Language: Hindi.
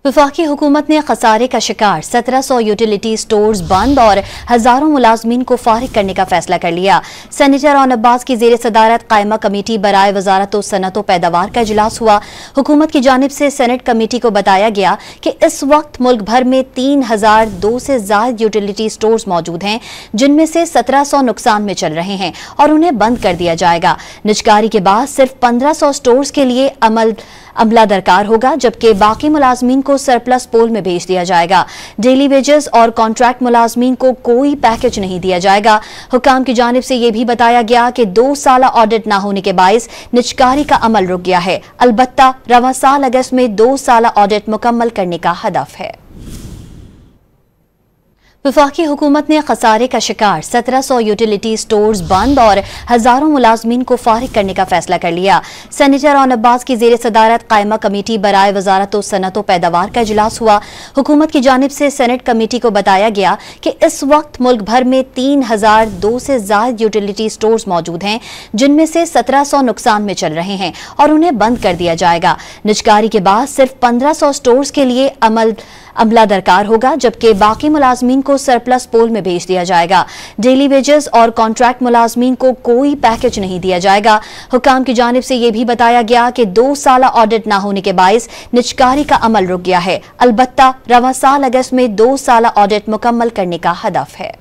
वफाकी हुकूमत ने खसारे का शिकार 1700 यूटिलिटी स्टोर्स बंद और हजारों मुलाजमीन को फारिग करने का फैसला कर लिया। सेनेटर ओन अब्बास की जेर सदारत कायमा कमेटी बराए वजारत सनत व पैदावार का इजलास हुआ। हुकूमत की जानिब से सेनेट कमेटी को बताया गया कि इस वक्त मुल्क भर में 3002 से ज्यादा यूटिलिटी स्टोर्स मौजूद हैं, जिनमें से 1700 नुकसान में चल रहे हैं और उन्हें बंद कर दिया जाएगा। निजकारी के बाद सिर्फ 1500 स्टोर्स के लिए अमला दरकार होगा, जबकि बाकी मुलाजमीन को सरप्लस पोल में भेज दिया जाएगा। डेली वेजेस और कॉन्ट्रैक्ट मुलाजमीन को कोई पैकेज नहीं दिया जाएगा। हुकाम की जानिब से यह भी बताया गया कि 2 साल ऑडिट न होने के बायस निजकारी का अमल रुक गया है। अलबत्ता रवां साल अगस्त में 2 साल ऑडिट मुकम्मल करने का हदफ है। वफाकी हुकूमत ने खसारे का शिकार 1700 यूटिलिटी स्टोर्स बंद और हजारों मुलाजमीन को फारिग करने का फैसला कर लिया। सेनेटर ओन अब्बास की जेर सदारत कायमा कमेटी बराए वजारत सनत व पैदावार का इजलास हुआ। हुकूमत की जानिब से सेनेट कमेटी को बताया गया कि इस वक्त मुल्क भर में 3002 से ज्यादा यूटिलिटी स्टोर्स मौजूद हैं, जिनमें से 1700 नुकसान में चल रहे हैं और उन्हें बंद कर दिया जाएगा। निजकारी के बाद सिर्फ 1500 स्टोर्स के लिए अमला दरकार होगा, जबकि बाकी मुलाजमीन को सरप्लस पोल में भेज दिया जाएगा। डेली वेजेस और कॉन्ट्रैक्ट मुलाजमीन को कोई पैकेज नहीं दिया जाएगा। हुकाम की जानिब से यह भी बताया गया कि 2 साल ऑडिट न होने के बायस निजकारी का अमल रुक गया है। अलबत्ता रवां साल अगस्त में 2 साल ऑडिट मुकम्मल करने का हदफ है।